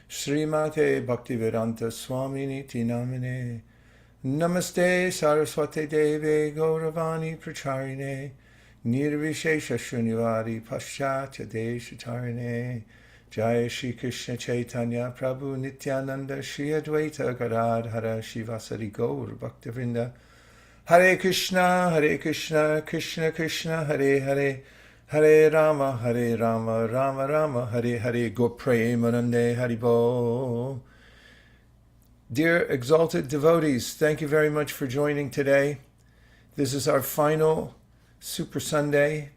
Śrīmate Bhaktivedanta Swamini Namine. Namaste Saraswate Deve Gauravani Pracharine. Nirvishesha Shunyavadi paśyati Deshatarine. Jaya Shri Kṛṣṇa Chaitanya Prabhu Nityananda Shri Advaita Gadadhara Shivasari Gaur Bhaktivinoda. Hare Krishna, Krishna Krishna, Hare Hare, Hare Rama, Rama Rama, Hare Hare, Go Premanande Haribo. Dear exalted devotees, thank you very much for joining today. This is our final Super Sunday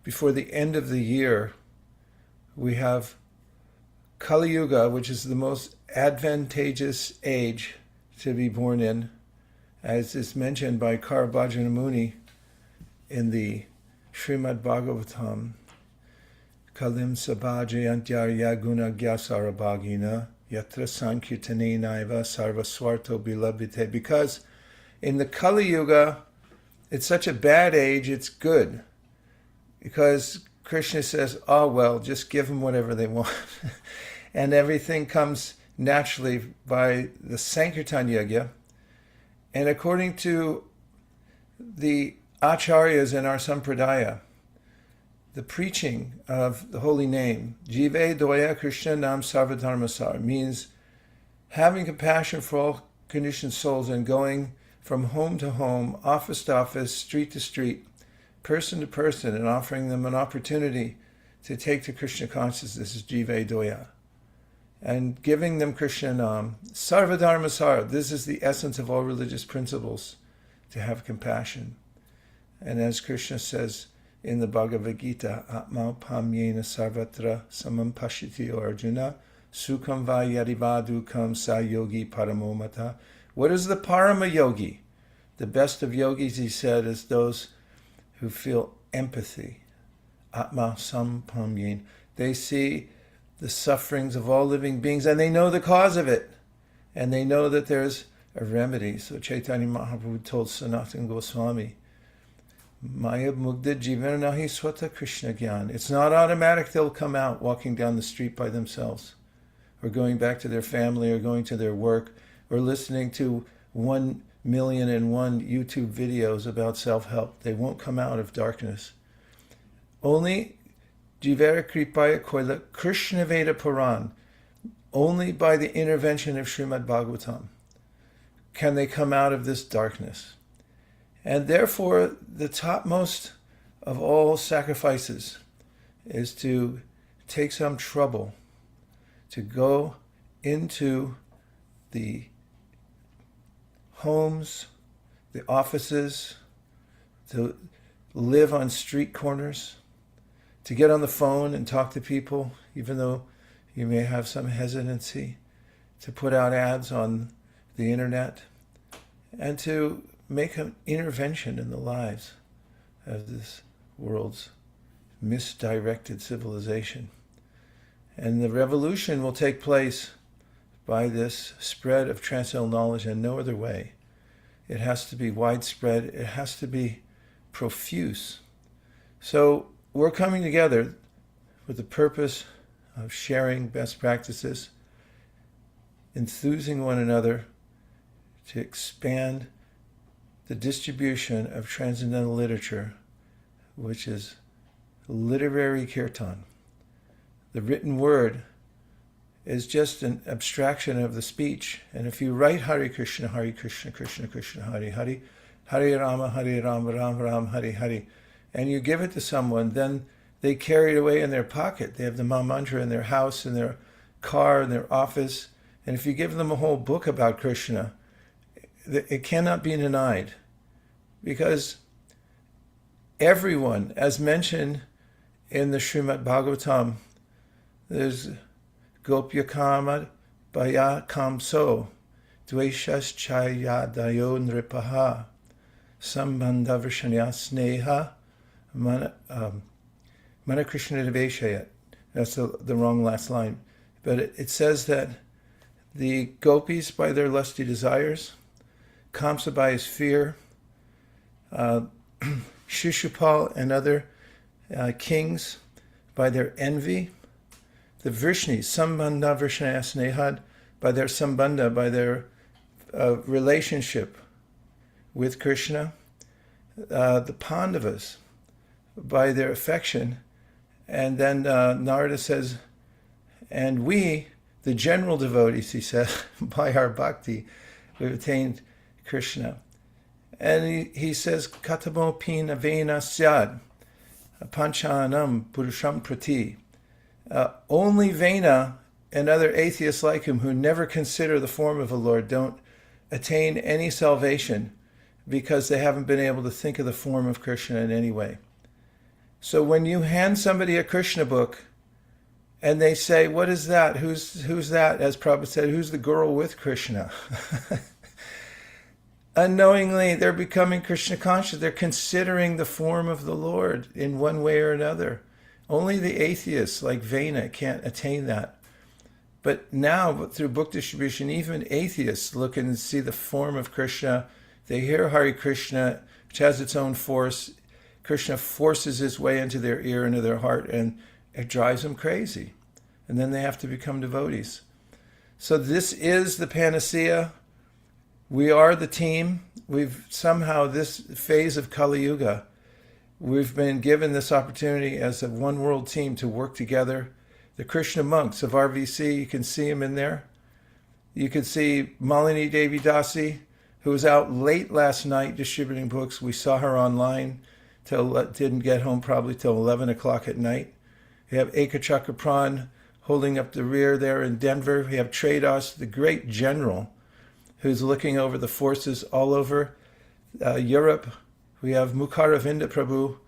before the end of the year. We have Kali Yuga, which is the most advantageous age to be born in, as is mentioned by Karabhajana Muni in the Śrīmad-Bhāgavatam. Kalim sabhajayantya guna gyasarabhagina yatra sankirtane naiva sarvasvarto bilabhite. Because in the Kali Yuga, it's such a bad age, it's good. Because Krishna says, oh, well, just give them whatever they want. And everything comes naturally by the Sankirtan Yajna. And according to the āchāryas in our sampradāya, the preaching of the holy name, Jīve, doya, Kṛṣṇa Nam, Sarva, dharmasār, means having compassion for all conditioned souls and going from home to home, office to office, street to street, person to person, and offering them an opportunity to take to Krishna consciousness is Jīve doya. And giving them Kṛṣṇa Nam. Sarva dharmasār, this is the essence of all religious principles, to have compassion. And as Krishna says in the Bhagavad-gītā, ātmaupamyena sarvatra samaṁ paśyati rjuna, sukhaṁ va yadi duḥkhaṁ sa yogī paramo mataḥ. What is the parama yogi? The best of yogis, he said, is those who feel empathy. ātmaupamyena. They see the sufferings of all living beings, and they know the cause of it, and they know that there's a remedy. So Chaitanya Mahāprabhu told Sanātan Goswāmī, Māyā mukd jeevanāh swata Kṛṣṇa Gyān. It's not automatic they'll come out walking down the street by themselves, or going back to their family, or going to their work, or listening to 1,000,001 YouTube videos about self-help. They won't come out of darkness. Only Jīve kripaya koila Kṛṣṇa veda-purāṇa. Only by the intervention of Śrīmad-Bhāgavatam can they come out of this darkness. And therefore, the topmost of all sacrifices is to take some trouble to go into the homes, the offices, to live on street corners, to get on the phone and talk to people, even though you may have some hesitancy, to put out ads on the internet, and to make an intervention in the lives of this world's misdirected civilization. And the revolution will take place by this spread of transcendental knowledge and no other way. It has to be widespread. It has to be profuse. So we're coming together with the purpose of sharing best practices, enthusing one another to expand the distribution of transcendental literature, which is literary kirtan. The written word is just an abstraction of the speech. And if you write Hare Krishna, Krishna Krishna, Hare Hare, Hare Rama, Rama Rama, Hare Hare, and you give it to someone, then they carry it away in their pocket. They have the Maha Mantra in their house, in their car, in their office. And if you give them a whole book about Krishna, it cannot be denied. Because everyone, as mentioned in the Śrīmad-Bhāgavatam, there's Gopya Kama Bhaya Kamso, Dveshas Chayadayo Nripaha, Sambandhavrshanya Sneha, Mana Krishna Deveshayat. That's the wrong last line. But it says that the gopis by their lusty desires, Kamsa by his fear, Shishupal and other kings by their envy, the Vrishnis, Sambandha Vrishnaya Snehad, by their Sambandha, by their relationship with Krishna, the Pandavas, by their affection, and then Narada says, and we, the general devotees, he said, by our bhakti, we've attained Krishna. And he says, Katamopina vena syad, panchanam purusham prati. Only Vena and other atheists like him who never consider the form of the Lord don't attain any salvation because they haven't been able to think of the form of Krishna in any way. So when you hand somebody a Krishna book and they say, what is that? Who's that? As Prabhupada said, who's the girl with Krishna? Unknowingly, they're becoming Krishna conscious. They're considering the form of the Lord in one way or another. Only the atheists like Vena can't attain that. But now, through book distribution, even atheists look and see the form of Krishna. They hear Hare Krishna, which has its own force. Krishna forces his way into their ear, into their heart, and it drives them crazy. And then they have to become devotees. So this is the panacea. We are the team. We've somehow, this phase of Kali Yuga, we've been given this opportunity as a one world team to work together. The Krishna monks of RVC, you can see them in there. You can see Malini Devi Dasi, who was out late last night distributing books. We saw her online, didn't get home probably till 11 o'clock at night. We have Eka Chakapran holding up the rear there in Denver. We have Trados, the great general, who's looking over the forces all over Europe. We have Mukharavinda Prabhu,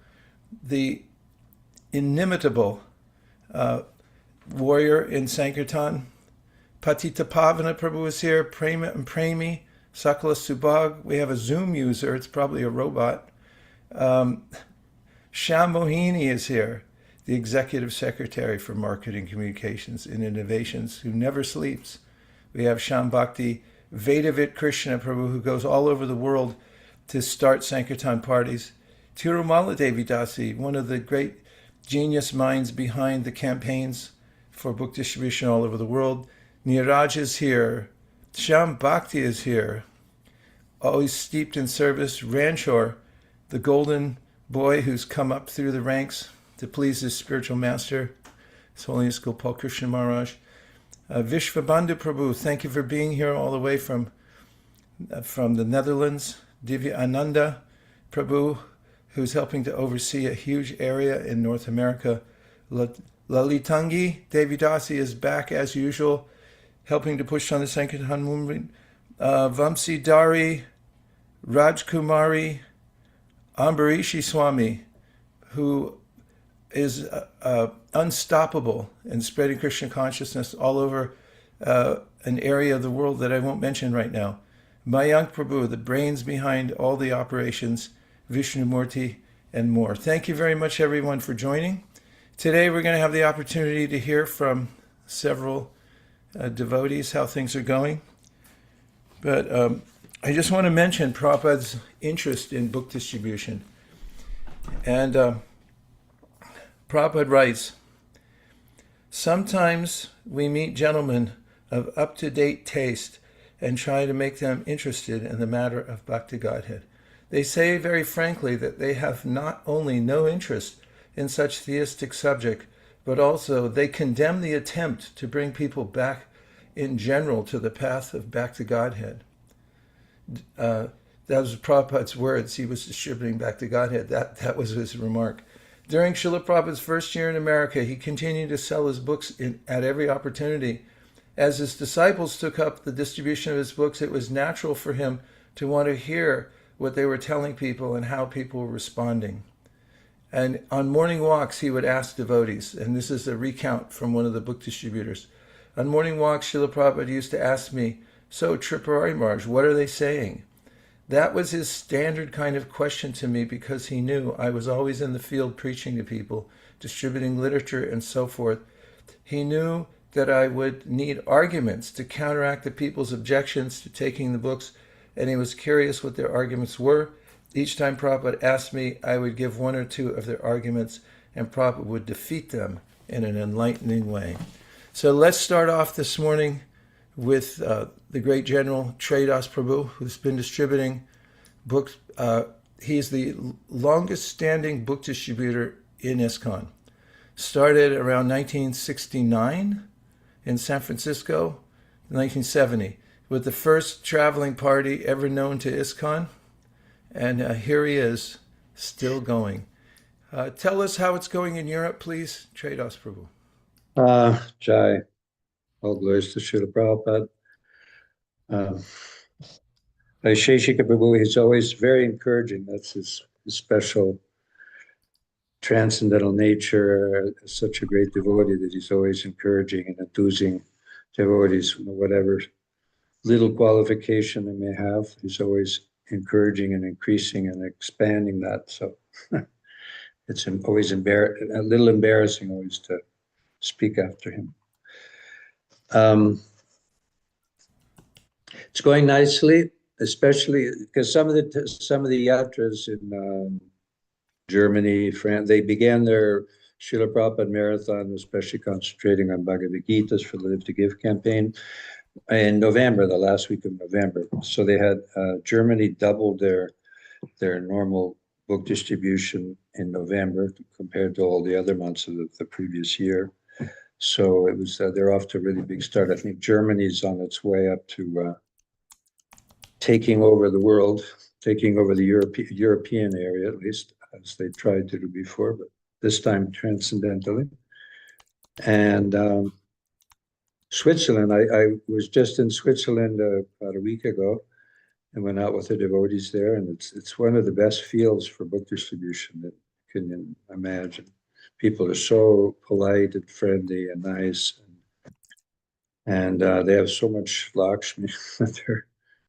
the inimitable warrior in Sankirtan. Patita Pavana Prabhu is here, Prema and Premi, Sakala Subhag. We have a Zoom user, it's probably a robot. Sham Mohini is here, the executive secretary for marketing, communications, and innovations, who never sleeps. We have Sham Bhakti Vedavit Krishna Prabhu, who goes all over the world to start Sankirtan parties. Tirumala Devi Dasi, one of the great genius minds behind the campaigns for book distribution all over the world. Niraj is here. Sham Bhakti is here, always steeped in service. Ranchor, the golden boy who's come up through the ranks to please his spiritual master, His Holiness Gopal Krishna Maharaj. Vishvabandhu Prabhu, thank you for being here all the way from the Netherlands. Divya Ananda Prabhu, who's helping to oversee a huge area in North America. Lalitangi Devidasi is back as usual, helping to push on the Sankirtan movement. Vamsi Dari, Rajkumari, Ambarishi Swami, who is unstoppable in spreading Krishna consciousness all over an area of the world that I won't mention right now. Mayank Prabhu, the brains behind all the operations, Vishnumurti, and more. Thank you very much, everyone, for joining. Today we're going to have the opportunity to hear from several devotees how things are going. But I just want to mention Prabhupada's interest in book distribution. And Prabhupada writes, sometimes we meet gentlemen of up-to-date taste and try to make them interested in the matter of Bhakti Godhead. They say very frankly that they have not only no interest in such theistic subject, but also they condemn the attempt to bring people back in general to the path of Bhakti Godhead. That was Prabhupada's words. He was distributing Bhakti Godhead. That was his remark. During Srila Prabhupada's first year in America, he continued to sell his books at every opportunity. As his disciples took up the distribution of his books, it was natural for him to want to hear what they were telling people and how people were responding. And on morning walks, he would ask devotees, and this is a recount from one of the book distributors. On morning walks, Srila Prabhupada used to ask me, so Tripurari Maharaj, what are they saying? That was his standard kind of question to me because he knew I was always in the field preaching to people, distributing literature and so forth. He knew that I would need arguments to counteract the people's objections to taking the books, and he was curious what their arguments were. Each time Prabhupada asked me, I would give one or two of their arguments, and Prabhupada would defeat them in an enlightening way. So let's start off this morning with the great General Chaitanya Prabhu, who's been distributing books. He's the longest standing book distributor in ISKCON. Started around 1969 in San Francisco, 1970, with the first traveling party ever known to ISKCON. And here he is, still going. Tell us how it's going in Europe, please, Chaitanya Prabhu. Jai, all glories to Srila Prabhupada. Vaisesika Prabhu, he's always very encouraging. That's his special transcendental nature, such a great devotee that he's always encouraging and enthusing devotees, whatever little qualification they may have. He's always encouraging and increasing and expanding that. So it's always a little embarrassing always to speak after him. It's going nicely, especially because some of the yatras in Germany, France, they began their Srila Prabhupada marathon, especially concentrating on Bhagavad-gītas for the Live to Give campaign in November, the last week of November. So they had Germany doubled their normal book distribution in November compared to all the other months of the previous year. So it was they're off to a really big start. I think Germany's on its way up to taking over the world, taking over the European area, at least, as they tried to do before, but this time transcendentally. And Switzerland, I was just in Switzerland about a week ago and went out with the devotees there, and it's one of the best fields for book distribution that you can imagine. People are so polite and friendly and nice, and they have so much Lakshmi. They're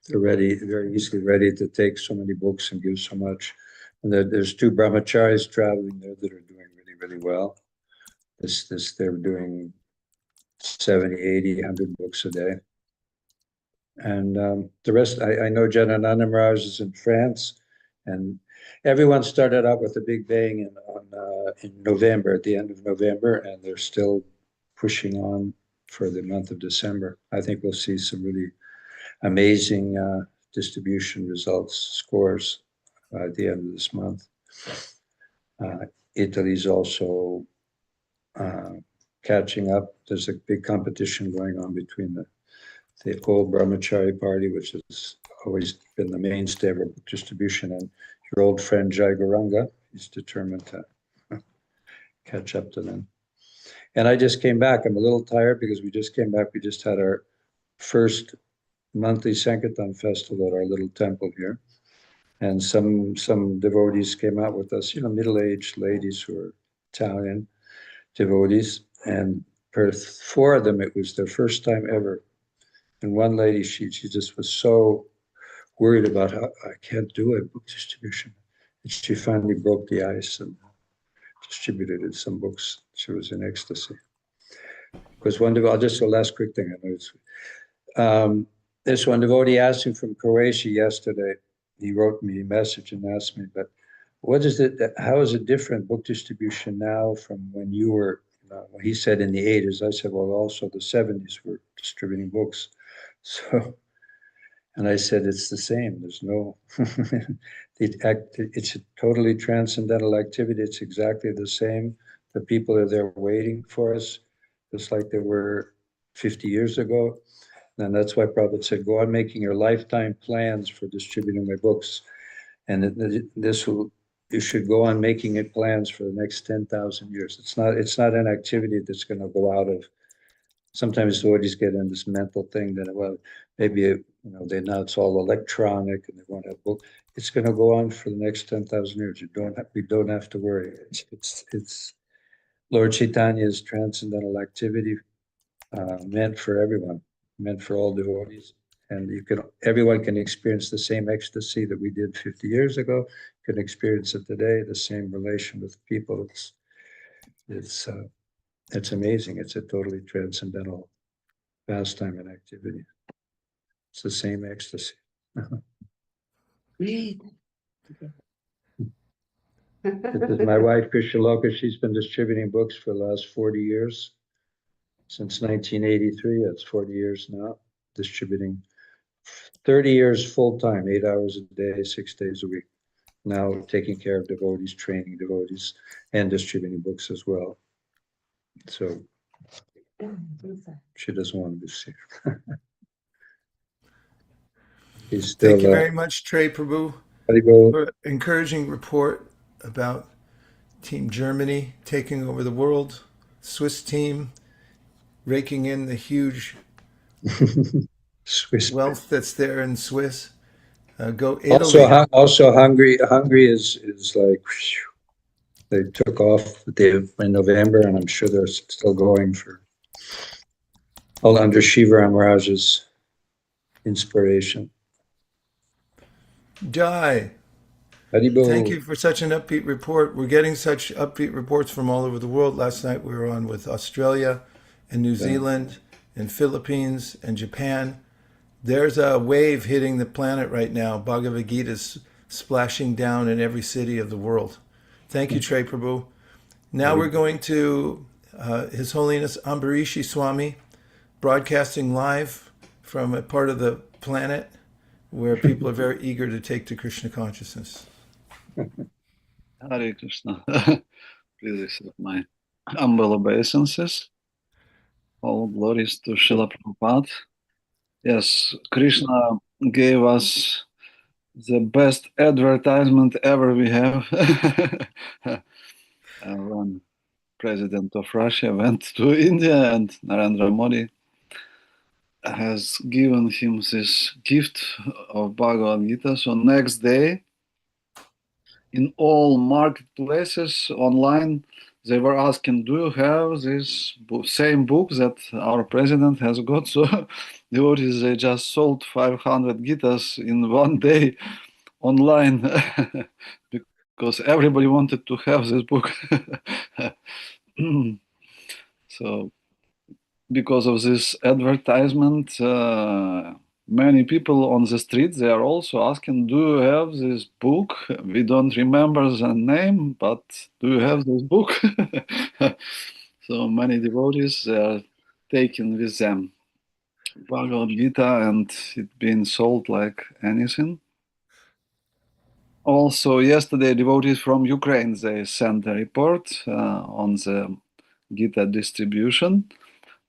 ready, very easily ready to take so many books and give so much. And there's two brahmacharis traveling there that are doing really, really well. They're doing 70, 80, 100 books a day. And the rest, I know Janananda Maharaj is in France, and everyone started out with a big bang in November, at the end of November, and they're still pushing on for the month of December. I think we'll see some really amazing distribution results, scores at the end of this month. Italy's also catching up. There's a big competition going on between the old Brahmachari party, which has always been the mainstay of our distribution, and your old friend Jai Gauranga. He's determined to catch up to them. And I just came back. I'm a little tired because we just came back. We just had our first monthly Sankirtan festival at our little temple here. And some devotees came out with us, middle-aged ladies who are Italian devotees. And for 4 of them, it was their first time ever. And one lady, she just was so worried about how I can't do a book distribution. And she finally broke the ice and distributed some books. She was in ecstasy. Because just a last quick thing. I know this one devotee asked me from Croatia yesterday. He wrote me a message and asked me, but how is it different book distribution now from when you were, he said in the 80s. I said, well, also the 70s were distributing books. So, and I said, it's the same. There's no, it's a totally transcendental activity. It's exactly the same. The people are there waiting for us, just like they were 50 years ago. And that's why Prabhupada said, go on making your lifetime plans for distributing my books. And you should go on making it plans for the next 10,000 years. It's not an activity that's going to go out of. Sometimes devotees get in this mental thing that, well, maybe, now it's all electronic and they won't have book. It's going to go on for the next 10,000 years. We don't have to worry. It's Lord Chaitanya's transcendental activity, meant for everyone, meant for all devotees. And everyone can experience the same ecstasy that we did 50 years ago, can experience it today, the same relation with people. It's amazing. It's a totally transcendental pastime and activity. It's the same ecstasy. This is my wife, Krishaloka. She's been distributing books for the last 40 years. since 1983. That's 40 years now, distributing 30 years full-time, 8 hours a day, 6 days a week. Now taking care of devotees, training devotees, and distributing books as well. So she doesn't want to be sick. He's still, Thank you very much, Trey Prabhu, Haribo. for encouraging report about Team Germany taking over the world, Swiss team raking in the huge Swiss. wealth that's there in Swiss. Go Also, Italy. also Hungary. Hungary is like, whew, they took off in November, and I'm sure they're still going for all under Shiva Ramaraj's inspiration. Jai. Haribo. Thank you for such an upbeat report. We're getting such upbeat reports from all over the world. Last night we were on with Australia and New Zealand and Philippines and Japan. There's a wave hitting the planet right now. Bhagavad-gītā is splashing down in every city of the world. Thank you, Trey Prabhu. Now we're going to His Holiness Ambarishi Swami, broadcasting live from a part of the planet where people are very eager to take to Krishna consciousness. Hare Krishna. Please accept my humble obeisances. All glories to Srila Prabhupada. Yes, Krishna gave us the best advertisement ever we have. When President of Russia went to India and Narendra Modi has given him this gift of Bhagavad-gītā. So next day, in all marketplaces online, they were asking, do you have this same book that our president has got? So devotees, they just sold 500 Gitas in one day online because everybody wanted to have this book. So because of this advertisement, many people on the street, they are also asking, do you have this book? We don't remember the name, but do you have this book? So many devotees, they are taking with them Bhagavad-gītā, and it being sold like anything. Also, yesterday, devotees from Ukraine, they sent a report on the Gita distribution.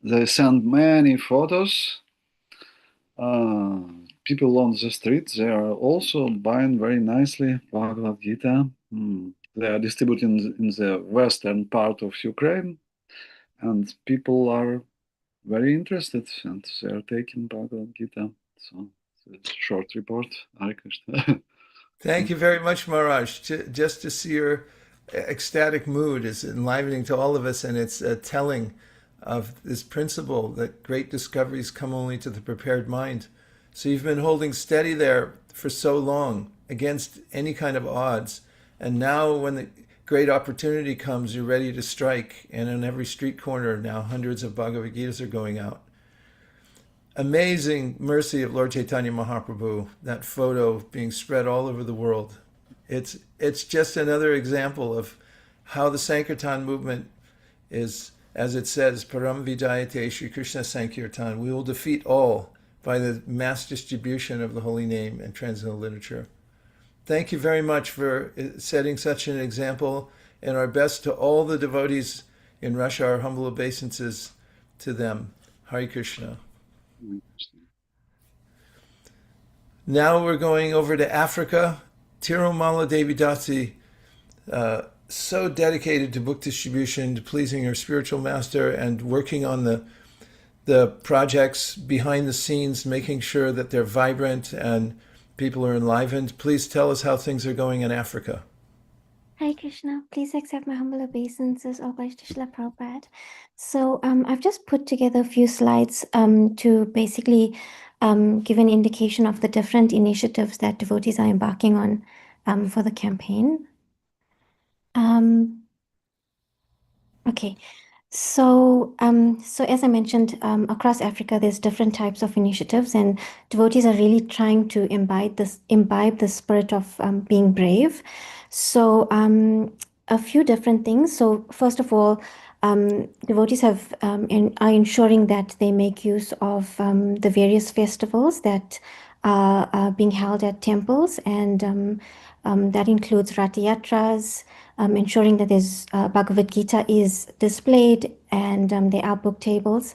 They sent many photos. People on the street, they are also buying very nicely Bhagavad-gītā. They are distributing in the western part of Ukraine, and people are very interested, and they are taking Bhagavad-gītā. So it's a short report. Hare Krishna. Thank you very much, Maharaj. Just to see your ecstatic mood is enlivening to all of us, and it's telling of this principle that great discoveries come only to the prepared mind. So you've been holding steady there for so long against any kind of odds, and now when the great opportunity comes, you're ready to strike, and on every street corner now hundreds of Bhagavad-gītas are going out. Amazing mercy of Lord Chaitanya Mahāprabhu, that photo being spread all over the world. It's just another example of how the Sankirtan movement is, as it says, param vidayate Shri Krishna Sankirtan. We will defeat all by the mass distribution of the holy name and transcendental literature. Thank you very much for setting such an example, and our best to all the devotees in Russia, our humble obeisances to them. Hare Krishna. Now we're going over to Africa. Tirumala Devi Dasi, so dedicated to book distribution, to pleasing her spiritual master, and working on the projects behind the scenes, making sure that they're vibrant and people are enlivened. Please tell us how things are going in Africa. Hare Krishna. Please accept my humble obeisances, all glories to Srila Prabhupada. So I've just put together a few slides to basically give an indication of the different initiatives that devotees are embarking on for the campaign. Okay. So as I mentioned, across Africa, there's different types of initiatives, and devotees are really trying to imbibe the spirit of being brave. So a few different things. So first of all, devotees are ensuring that they make use of the various festivals that are being held at temples, and that includes Rath Yatras, ensuring that there's Bhagavad-gītā is displayed, and there are book tables.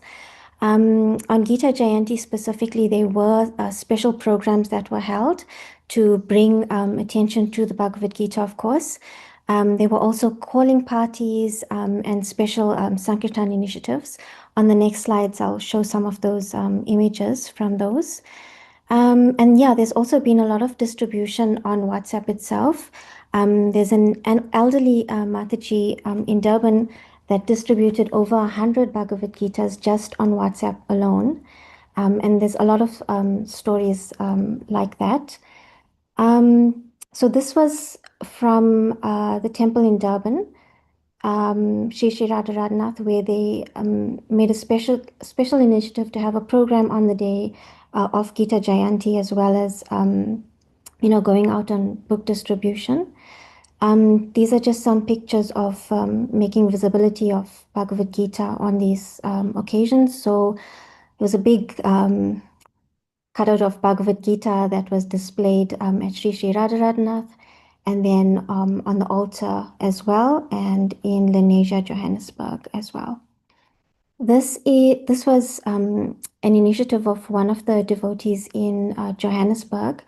On Gita Jayanti specifically, there were special programs that were held to bring attention to the Bhagavad-gītā, of course. There were also calling parties and special Sankirtan initiatives. On the next slides, I'll show some of those images from those. And yeah, there's also been a lot of distribution on WhatsApp itself. There's an elderly Mataji in Durban that distributed over 100 Bhagavad-gītās just on WhatsApp alone. And there's a lot of stories like that. So this was from the temple in Durban, Shri Radharanath, where they made a special initiative to have a program on the day of Gita Jayanti, as well as going out on book distribution. These are just some pictures of making visibility of Bhagavad-gītā on these occasions. So there was a big cutout of Bhagavad-gītā that was displayed at Sri Radharanath, and then on the altar as well, and in Lenasia, Johannesburg as well. This was an initiative of one of the devotees in Johannesburg,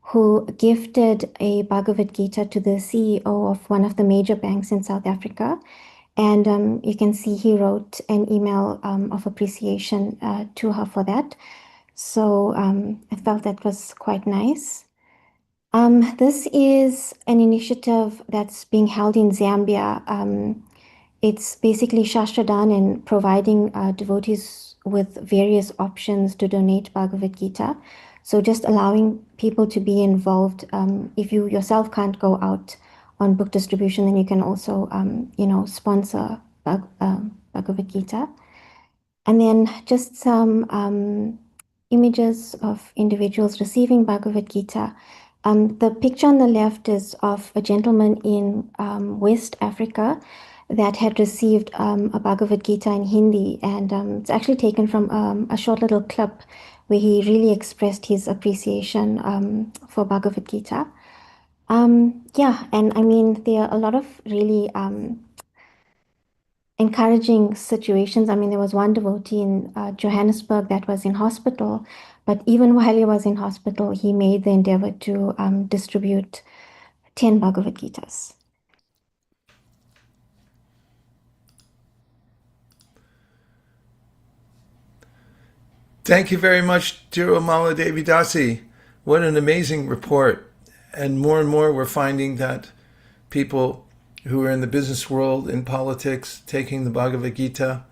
who gifted a Bhagavad-gītā to the CEO of one of the major banks in South Africa. And you can see he wrote an email of appreciation to her for that. So I felt that was quite nice. This is an initiative that's being held in Zambia. It's basically Shastradhan and providing devotees with various options to donate Bhagavad-gītā. So just allowing people to be involved. If you yourself can't go out on book distribution, then you can also, sponsor Bhagavad-gītā. And then just some images of individuals receiving Bhagavad-gītā. The picture on the left is of a gentleman in West Africa that had received a Bhagavad-gītā in Hindi. And it's actually taken from a short little clip where he really expressed his appreciation for Bhagavad-gītā. Yeah, and I mean, there are a lot of really encouraging situations. I mean, there was one devotee in Johannesburg that was in hospital, but even while he was in hospital, he made the endeavor to distribute 10 Bhagavad-gītās. Thank you very much, Tirumala Devi Dasi. What an amazing report. And more we're finding that people who are in the business world, in politics, taking the Bhagavad-gītā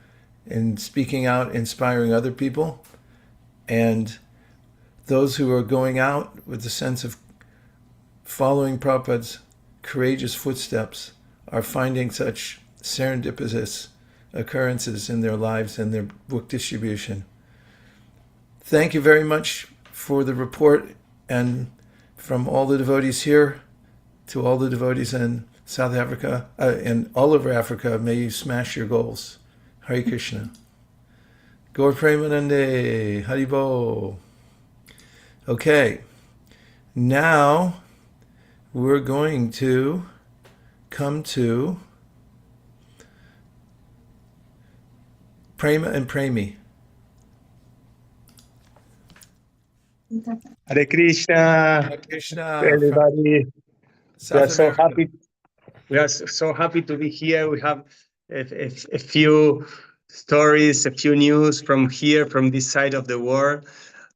and speaking out, inspiring other people. And those who are going out with the sense of following Prabhupada's courageous footsteps are finding such serendipitous occurrences in their lives and their book distribution. Thank you very much for the report, and from all the devotees here to all the devotees in South Africa and all over Africa, may you smash your goals. Hare Krishna. Gaur Premanande, Haribo. Okay, now we're going to come to Prema and Premi. Hare Krishna, Hare Krishna. everybody. We are South so America. happy. We are so happy to be here. We have a few stories, a few news from here, from this side of the world.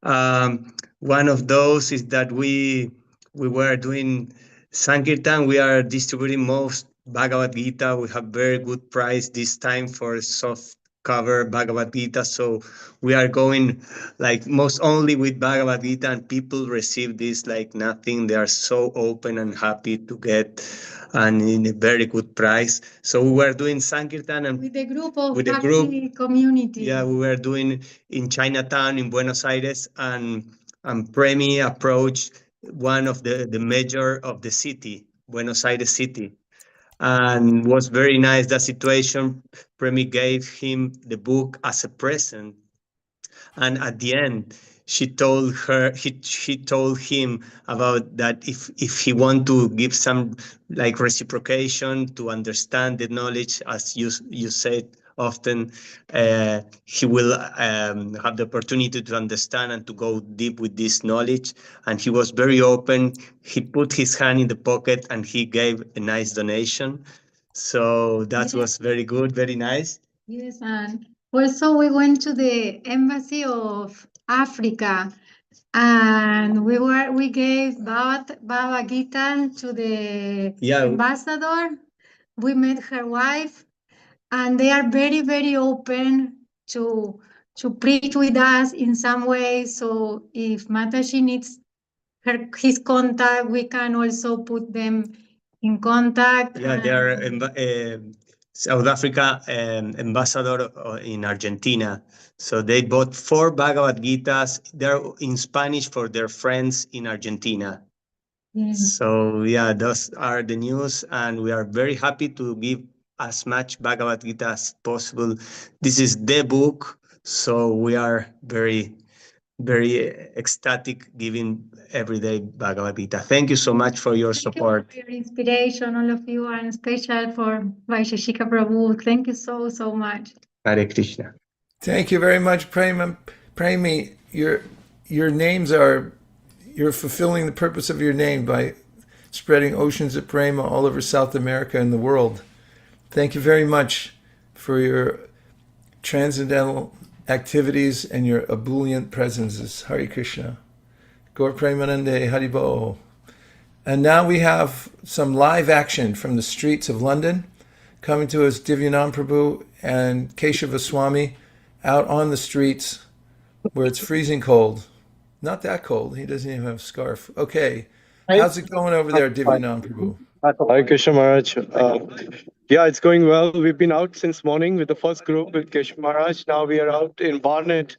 One of those is that we were doing Sankirtan. We are distributing most Bhagavad-gītā. We have very good price this time for soft cover Bhagavad-gītā. So we are going like most only with Bhagavad-gītā, and people receive this like nothing. They are so open and happy to get, and in a very good price. So we were doing Sankirtan and With a group of with a happy group. community. Yeah, we were doing in Chinatown in Buenos Aires, and Premi approached one of the mayor of the city, Buenos Aires city, and was very nice. That situation, Premi gave him the book as a present, and at the end she told him about that if he want to give some like reciprocation to understand the knowledge, as you said often, he will have the opportunity to understand and to go deep with this knowledge. And he was very open. He put his hand in the pocket and he gave a nice donation. So that was very good, very nice. Yes, and also we went to the embassy of Africa, and we gave Bhagavad-gītā to the ambassador. We met her wife, and they are very, very open to preach with us in some way. So if Mataji needs his contact, we can also put them in contact. Yeah, they are South Africa ambassador in Argentina. So they bought 4 Bhagavad-gītās. They're in Spanish for their friends in Argentina. So yeah, those are the news, and we are very happy to give as much Bhagavad-gītā as possible. This is the book, so we are very, very ecstatic giving everyday Bhagavad-gītā. Thank you so much for your support. Thank you for your inspiration, all of you, and special for Vaisesika Prabhu. Thank you so, so much. Hare Krishna. Thank you very much, Premi. Your names are, you're fulfilling the purpose of your name by spreading oceans of prema all over South America and the world. Thank you very much for your transcendental activities and your ebullient presences. Hare Krishna. Gaur Premanande Haribo. And now we have some live action from the streets of London. Coming to us, Divyanand Prabhu and Keshava Swami out on the streets where it's freezing cold. Not that cold. He doesn't even have a scarf. Okay. How's it going over there, Divyanand Prabhu? Hi, Kṛṣṇa Maharaj. Yeah, it's going well. We've been out since morning with the first group with Kṛṣṇa Maharaj. Now we are out in Barnet,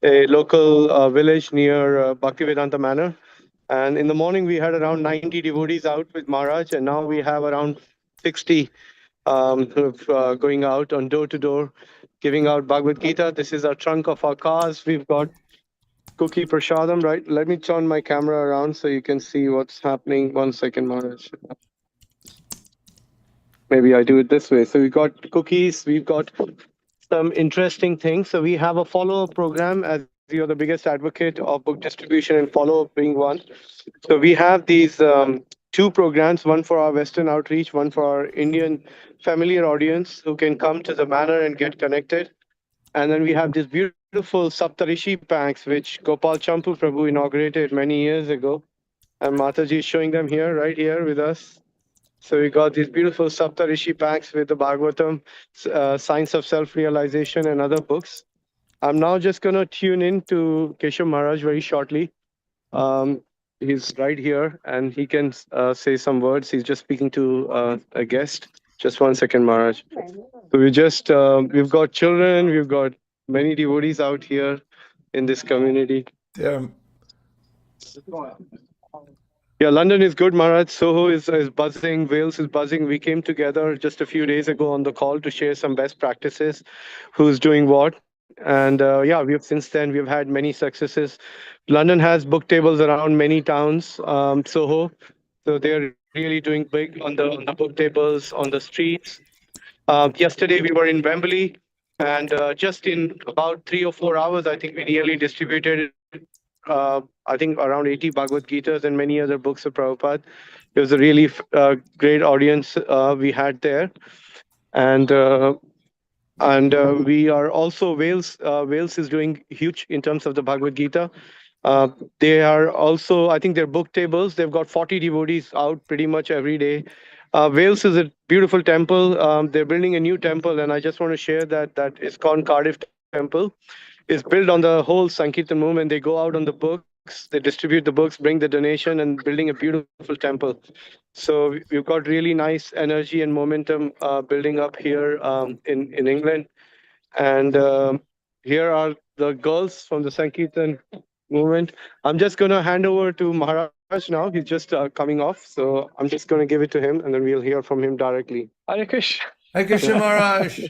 a local village near Bhaktivedanta Manor. And in the morning, we had around 90 devotees out with Maharaj. And now we have around 60 going out on door to door, giving out Bhagavad-gītā. This is our trunk of our cars. We've got cookie prasadam, right? Let me turn my camera around so you can see what's happening. 1 second, Maharaj. Maybe I do it this way. So we've got cookies, we've got some interesting things. So we have a follow-up program, as you're the biggest advocate of book distribution and follow-up being one. So we have these 2 programs, one for our Western outreach, one for our Indian familiar audience who can come to the manor and get connected. And then we have these beautiful Saptarishi packs, which Gopal Champu Prabhu inaugurated many years ago. And Mataji is showing them here, right here with us. So we got these beautiful Saptarishi packs with the Bhagavatam, Science of Self-Realization and other books. I'm now just going to tune in to Keshava Maharaj very shortly. He's right here and he can say some words. He's just speaking to a guest. Just 1 second, Maharaj. So we've got children, we've got many devotees out here in this community. Yeah, London is good, Maharaj. Soho is buzzing. Wales is buzzing. We came together just a few days ago on the call to share some best practices, who's doing what. And yeah, since then we've had many successes. London has book tables around many towns, Soho. So they're really doing big on the book tables, on the streets. Yesterday we were in Wembley, and just in about 3 or 4 hours, I think we nearly distributed I think around 80 Bhagavad-gītās and many other books of Prabhupada. It was a really great audience we had there. And we are also, Wales is doing huge in terms of the Bhagavad-gītā. They are also, I think their book tables, they've got 40 devotees out pretty much every day. Wales is a beautiful temple. They're building a new temple, and I just want to share that ISKCON Cardiff temple is built on the whole Sankirtan movement. They go out on the books, they distribute the books, bring the donation, and building a beautiful temple. So we've got really nice energy and momentum building up here in England. And here are the girls from the Sankirtan movement. I'm just going to hand over to Maharaj now. He's just coming off. So I'm just going to give it to him and then we'll hear from him directly. Hare Krishna. Hare Krishna Maharaj.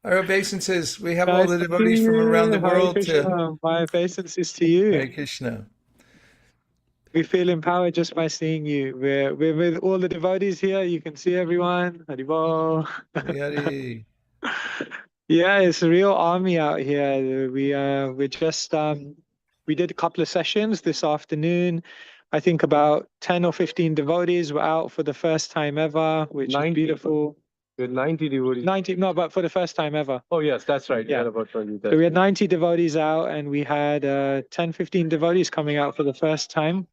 Our obeisances. We have all the devotees from around the world to. My obeisances to you. Hare Krishna. We feel empowered just by seeing you. We're with all the devotees here. You can see everyone. Haribol. Yadi. Yeah, it's a real army out here. We just we did a couple of sessions this afternoon. I think about 10 or 15 devotees were out for the first time ever, which is beautiful. We had 90 devotees. 90, no, but for the first time ever. Oh, yes, that's right. Yeah. About 20. So we had 90 devotees out, and we had 10, 15 devotees coming out for the first time.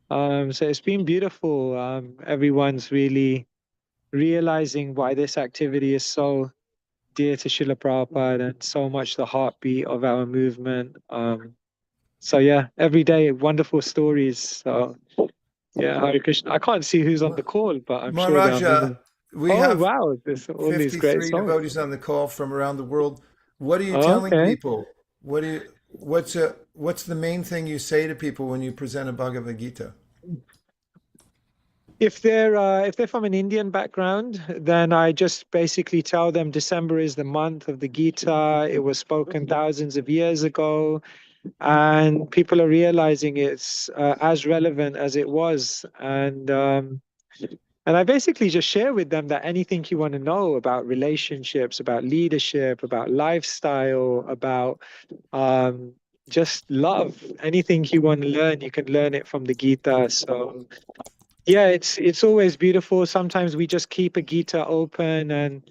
So it's been beautiful. Everyone's really realizing why this activity is so dear to Srila Prabhupada and so much the heartbeat of our movement. So yeah, every day, wonderful stories. So yeah, Hare Krishna. I can't see who's on the call, but I'm sure there are many. We Oh have wow, there's all these great 53 songs. devotees on the call from around the world. What are you telling Okay. people? What's the main thing you say to people when you present a Bhagavad-gītā? If they're from an Indian background, then I just basically tell them December is the month of the Gita. It was spoken thousands of years ago, and people are realizing it's as relevant as it was. And I basically just share with them that anything you want to know about relationships, about leadership, about lifestyle, about just love, anything you want to learn, you can learn it from the Gita. So yeah, it's always beautiful. Sometimes we just keep a Gita open and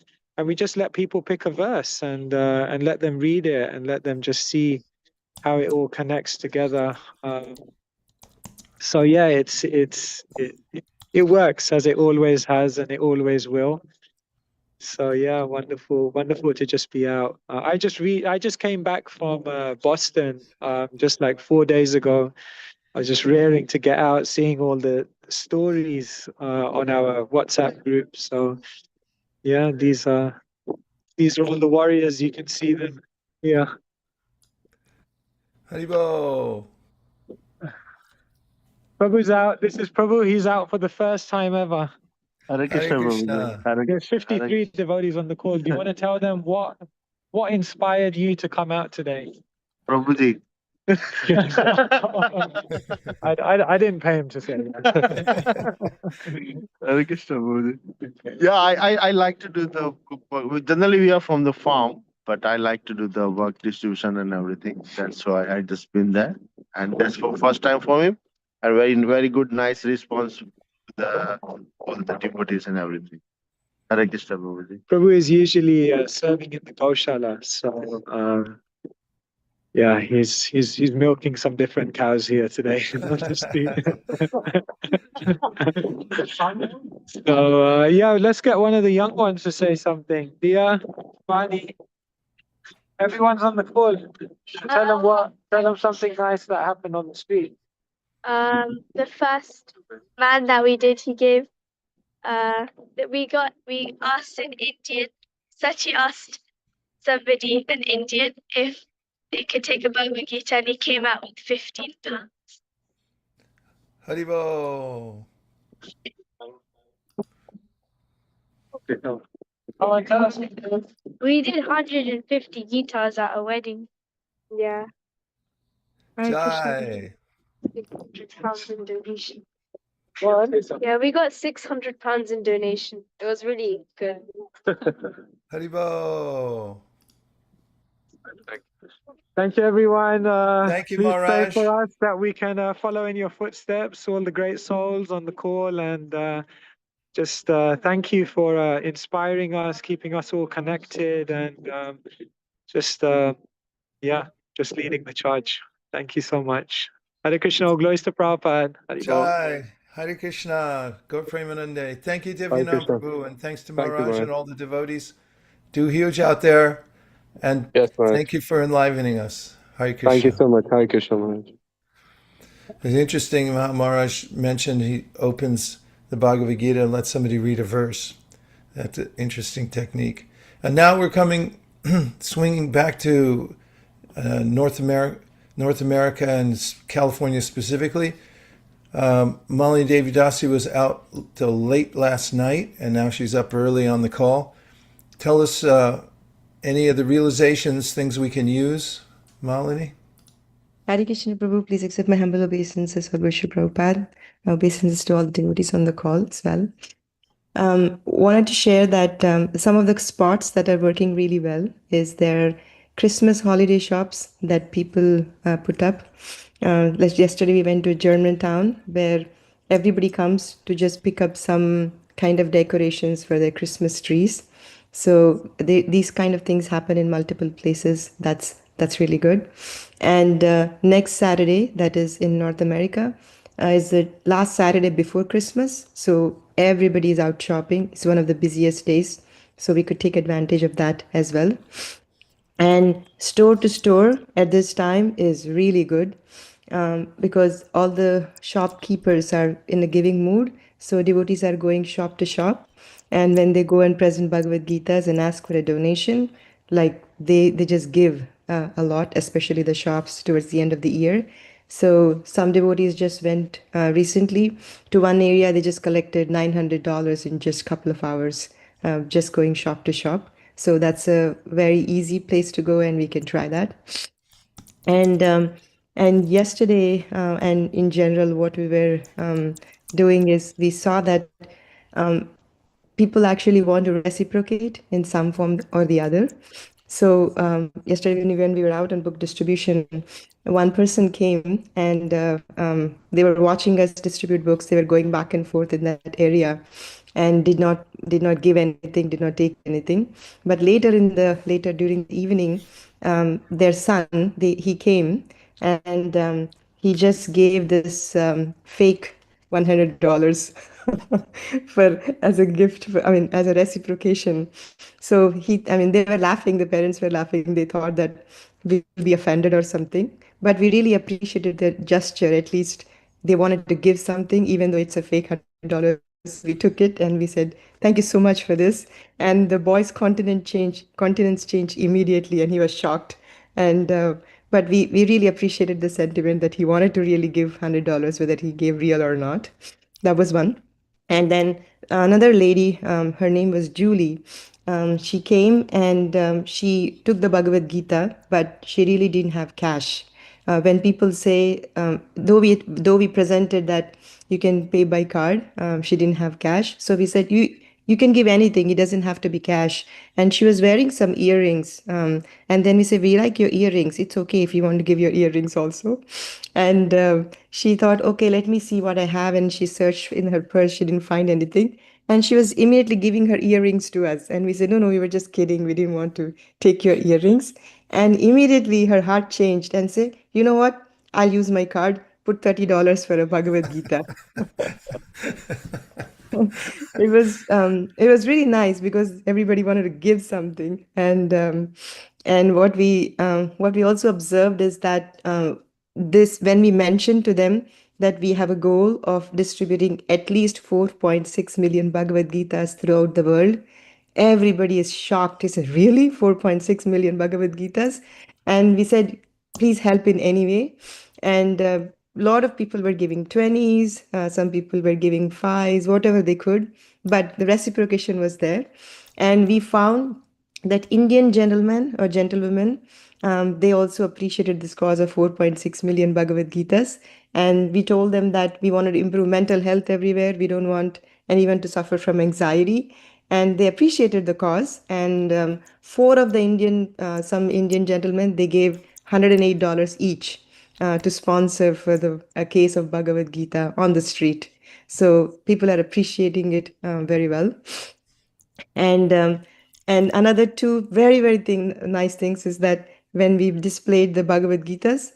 we just let people pick a verse and let them read it and let them just see how it all connects together. So yeah, it works as it always has and it always will. So yeah, wonderful to just be out. I just came back from Boston just like 4 days ago. I was just raring to get out, seeing all the stories on our WhatsApp group. So yeah, these are all the warriors. You can see them. Yeah. Haribol. Prabhu's out. This is Prabhu. He's out for the first time ever. Hare Krishna, Krishna. Prabhuji. There's 53 devotees on the call. Do you want to tell them what inspired you to come out today? Prabhuji. I didn't pay him to say that. Hare Krishna, Prabhuji. Yeah, I like to do the work. Generally we are from the farm, but I like to do the work distribution and everything. That's why I just been there, and that's for first time for me. And very good, nice response to all the devotees and everything. Hare Krishna, Prabhuji. Prabhu is usually serving in the Gaushala, so yeah, he's milking some different cows here today. So yeah, let's get one of the young ones to say something. Dia, Vani, everyone's on the call. Tell them something nice that happened on the street. The first man that we did, he gave we asked an Indian, Sachi asked somebody, an Indian, if they could take a Bhagavad-gītā, and he came out with 15 pounds. Haribol. We did 150 guitars at a wedding. Yeah. Jai. 600 pounds in donation. Yeah, we got 600 pounds in donation. It was really good. Haribol. Thank you, everyone. Thank you, please pray Maharaj. for us that we can follow in your footsteps, all the great souls on the call, and just thank you for inspiring us, keeping us all connected, and just leading the charge. Thank you so much. Hare Krishna, all glories to Prabhupada. Haribol. Jai. Hare Krishna. Go Premanande. Thank you, Divyanam Krishna. Prabhu, and thanks to Thank you, Maharaj Maharaj. and all the devotees. Do huge out there. And Yes, Maharaj. thank you for enlivening us. Hare Krishna. Thank you so much. Hare Krishna, Maharaj. It's interesting, Maharaj mentioned he opens the Bhagavad-gītā and lets somebody read a verse. That's an interesting technique. And now we're swinging back to North America and California specifically. Malini Devidasi was out till late last night, and now she's up early on the call. Tell us any of the realizations, things we can use, Malini. Hare Krishna Prabhu, please accept my humble obeisances for Guru Prabhupada. My obeisances to all the devotees on the call as well. Wanted to share that some of the spots that are working really well is their Christmas holiday shops that people put up. Like yesterday we went to a German town where everybody comes to just pick up some kind of decorations for their Christmas trees. So these kind of things happen in multiple places. That's really good. And next Saturday, that is in North America, is the last Saturday before Christmas. So everybody is out shopping. It's one of the busiest days. So we could take advantage of that as well. And store to store at this time is really good because all the shopkeepers are in a giving mood. So devotees are going shop to shop. And when they go and present Bhagavad-gītās and ask for a donation, like they just give a lot, especially the shops towards the end of the year. So some devotees just went recently to one area. They just collected $900 in just a couple of hours, just going shop to shop. So that's a very easy place to go, and we can try that. And yesterday, and in general, what we were doing is we saw that people actually want to reciprocate in some form or the other. So yesterday when we were out on book distribution, one person came and they were watching us distribute books. They were going back and forth in that area and did not give anything, did not take anything. But later during the evening, their son, he came and he just gave this fake $100 as a gift, as a reciprocation. So they were laughing, the parents were laughing. They thought that we'd be offended or something. But we really appreciated the gesture. At least they wanted to give something, even though it's a fake $100. We took it and we said, thank you so much for this. And the boy's countenance changed immediately, and he was shocked. And but we really appreciated the sentiment that he wanted to really give $100, whether he gave real or not. That was one. And then another lady, her name was Julie. She came and she took the Bhagavad-gītā, but she really didn't have cash. When people say, though we presented that you can pay by card, she didn't have cash. So we said, you can give anything. It doesn't have to be cash. And she was wearing some earrings. And then we said, we like your earrings. It's okay if you want to give your earrings also. And she thought, okay, let me see what I have. And she searched in her purse. She didn't find anything. And she was immediately giving her earrings to us. And we said, no, we were just kidding. We didn't want to take your earrings. And immediately her heart changed and said, you know what? I'll use my card. Put $30 for a Bhagavad-gītā. It was really nice because everybody wanted to give something. And what we also observed is that when we mentioned to them that we have a goal of distributing at least 4.6 million Bhagavad-gītās throughout the world, everybody is shocked. He said, really? 4.6 million Bhagavad-gītās? And we said, please help in any way. And a lot of people were giving 20s, some people were giving 5s, whatever they could, but the reciprocation was there. And we found that Indian gentlemen or gentlewomen, they also appreciated this cause of 4.6 million Bhagavad-gītās. And we told them that we wanted to improve mental health everywhere. We don't want anyone to suffer from anxiety. And they appreciated the cause. And four of the some Indian gentlemen, they gave $108 each to sponsor for a case of Bhagavad-gītā on the street. So people are appreciating it very well. And another two very, very nice things is that when we displayed the Bhagavad-gītās,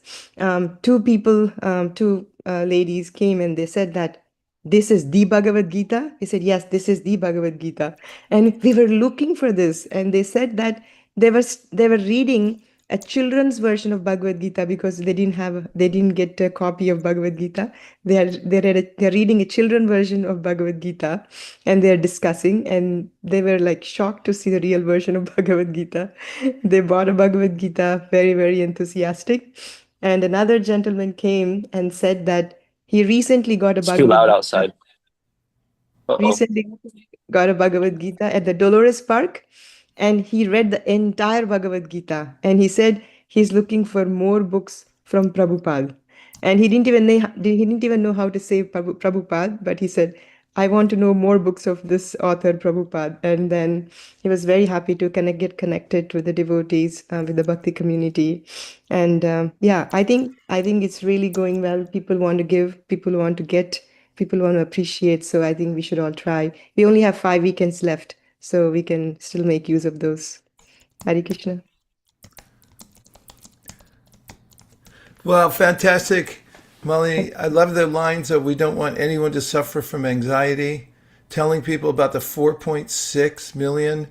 two ladies came and they said that, this is the Bhagavad-gītā? He said, yes, this is the Bhagavad-gītā. And we were looking for this. And they said that they were reading a children's version of Bhagavad-gītā because they didn't get a copy of Bhagavad-gītā. They're reading a children version of Bhagavad-gītā and they're discussing, and they were like shocked to see the real version of Bhagavad-gītā. They bought a Bhagavad-gītā, very, very enthusiastic. And another gentleman came and said that he recently got a It's too loud Bhagavad-gītā. outside. Uh-oh. Recently got a Bhagavad-gītā at the Dolores Park, and he read the entire Bhagavad-gītā, and he said he's looking for more books from Prabhupada. And he didn't even know how to say Prabhupada, but he said, I want to know more books of this author Prabhupada. And then he was very happy to get connected with the devotees, with the Bhakti community. And yeah, I think it's really going well. People want to give, people want to get, people want to appreciate. So I think we should all try. We only have 5 weekends left, so we can still make use of those. Hare Krishna. Well, fantastic, Molly. I love the lines of we don't want anyone to suffer from anxiety, telling people about the 4.6 million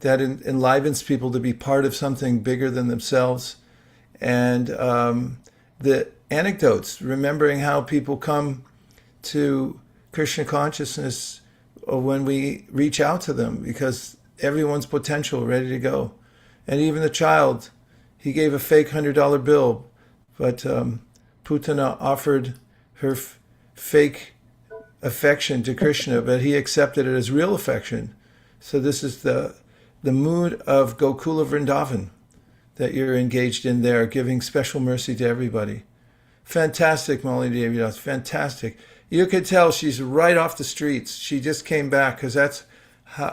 that enlivens people to be part of something bigger than themselves. And the anecdotes, remembering how people come to Krishna consciousness when we reach out to them, because everyone's potential ready to go. And even the child, he gave a fake $100 bill, but Putana offered her fake affection to Krishna, but he accepted it as real affection. So this is the mood of Gokula Vrindavan that you're engaged in there, giving special mercy to everybody. Fantastic, Molly Devidas, fantastic. You could tell she's right off the streets. She just came back, because that's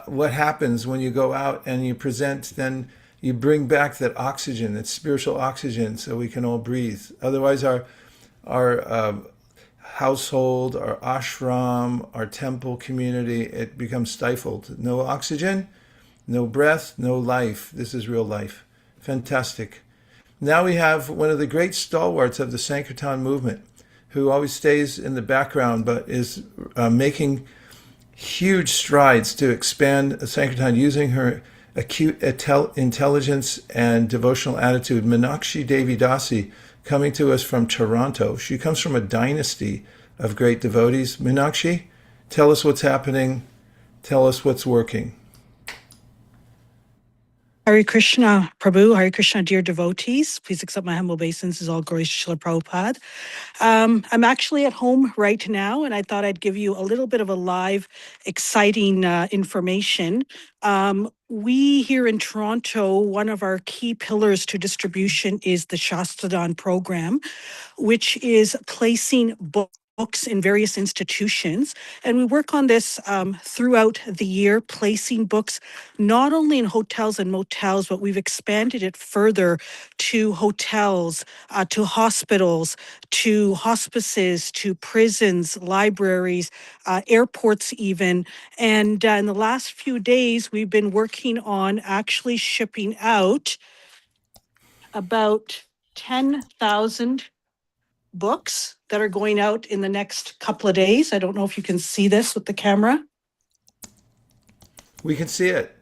what happens when you go out and you present. Then you bring back that oxygen, that spiritual oxygen, so we can all breathe. Otherwise, our household, our ashram, our temple community, it becomes stifled. No oxygen, no breath, no life. This is real life. Fantastic. Now we have one of the great stalwarts of the Sankirtan movement, who always stays in the background but is making huge strides to expand Sankirtan using her acute intelligence and devotional attitude. Meenakshi Devi Dasi, coming to us from Toronto. She comes from a dynasty of great devotees. Meenakshi, tell us what's happening. Tell us what's working. Hare Krishna, Prabhu. Hare Krishna, dear devotees. Please accept my humble obeisances, all glories to Srila Prabhupada. I'm actually at home right now, and I thought I'd give you a little bit of a live, exciting information. We here in Toronto, one of our key pillars to distribution is the Shastradhan program, which is placing books in various institutions. And we work on this throughout the year, placing books not only in hotels and motels, but we've expanded it further to hotels, to hospitals, to hospices, to prisons, libraries, airports even. And in the last few days, we've been working on actually shipping out about 10,000 books that are going out in the next couple of days. I don't know if you can see this with the camera. We can see it.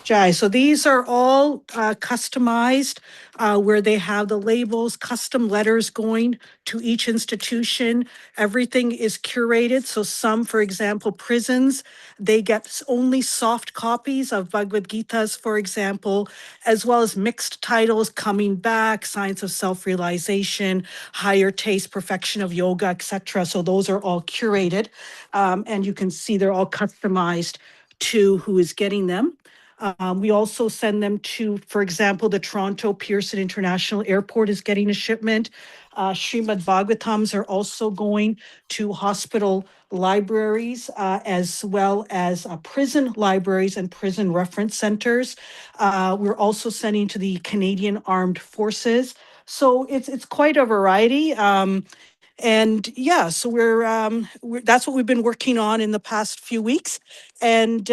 Jai. So these are all customized, where they have the labels, custom letters going to each institution. Everything is curated. So some, for example, prisons, they get only soft copies of Bhagavad-gītās, for example, as well as mixed titles, Coming Back, Science of Self-Realization, Higher Taste, Perfection of Yoga, etc. So those are all curated. And you can see they're all customized to who is getting them. We also send them to, for example, the Toronto Pearson International Airport is getting a shipment. Śrīmad-Bhāgavatams are also going to hospital libraries, as well as prison libraries and prison reference centers. We're also sending to the Canadian Armed Forces. So it's quite a variety. And yeah, so we're that's what we've been working on in the past few weeks. And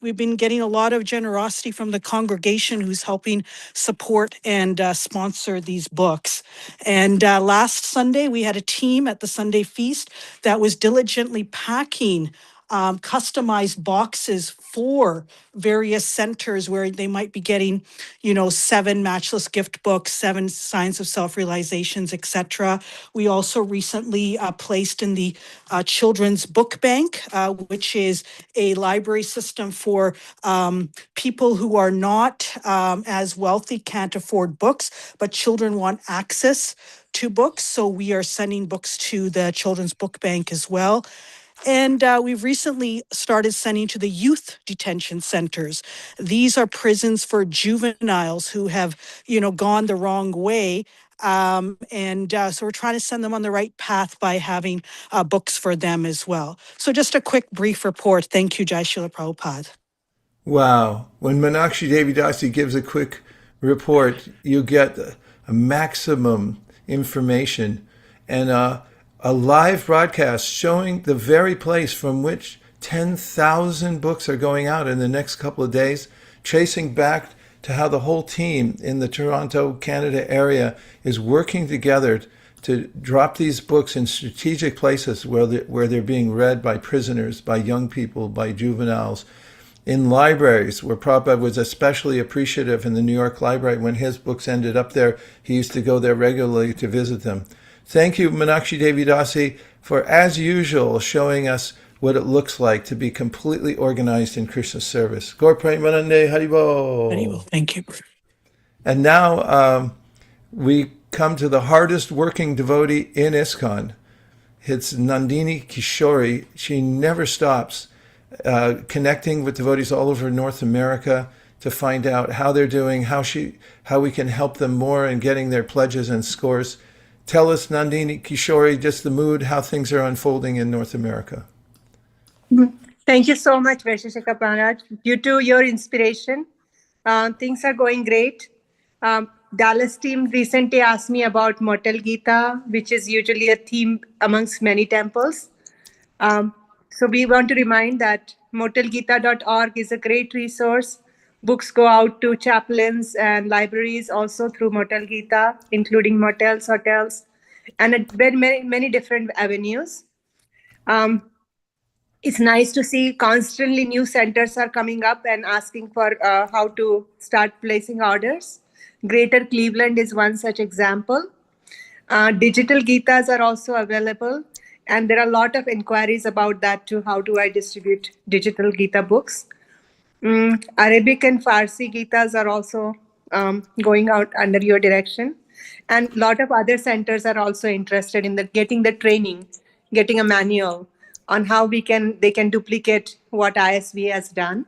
we've been getting a lot of generosity from the congregation who's helping support and sponsor these books. And last Sunday, we had a team at the Sunday Feast that was diligently packing customized boxes for various centers where they might be getting, 7 matchless gift books, 7 signs of self-realizations, etc. We also recently placed in the Children's Book Bank, which is a library system for people who are not as wealthy, can't afford books, but children want access to books. So we are sending books to the Children's Book Bank as well. And we've recently started sending to the youth detention centers. These are prisons for juveniles who have, gone the wrong way. So we're trying to send them on the right path by having books for them as well. So just a quick brief report. Thank you, Jai Srila Prabhupada. Wow. When Meenakshi Devi Dasi gives a quick report, you get a maximum information and a live broadcast showing the very place from which 10,000 books are going out in the next couple of days, tracing back to how the whole team in the Toronto, Canada area is working together to drop these books in strategic places where they're being read by prisoners, by young people, by juveniles, in libraries, where Prabhupada was especially appreciative in the New York Library when his books ended up there. He used to go there regularly to visit them. Thank you, Meenakshi Devi Dasi, for, as usual, showing us what it looks like to be completely organized in Krishna's service. Gaur Premanande Haribo. Haribo, thank you. And now we come to the hardest working devotee in ISKCON. It's Nandini Kishori. She never stops connecting with devotees all over North America to find out how they're doing, how we can help them more in getting their pledges and scores. Tell us, Nandini Kishori, just the mood, how things are unfolding in North America. Thank you so much, Vaisesika Maharaj. Due to your inspiration, things are going great. Dallas team recently asked me about Mortal Gita, which is usually a theme amongst many temples. So we want to remind that mortalgita.org is a great resource. Books go out to chaplains and libraries also through Mortal Gita, including motels, hotels, and many different avenues. It's nice to see constantly new centers are coming up and asking for how to start placing orders. Greater Cleveland is one such example. Digital Gitas are also available. And there are a lot of inquiries about that too. How do I distribute digital Gita books? Arabic and Farsi Gitas are also going out under your direction. And a lot of other centers are also interested in getting the training, getting a manual on how they can duplicate what ISV has done.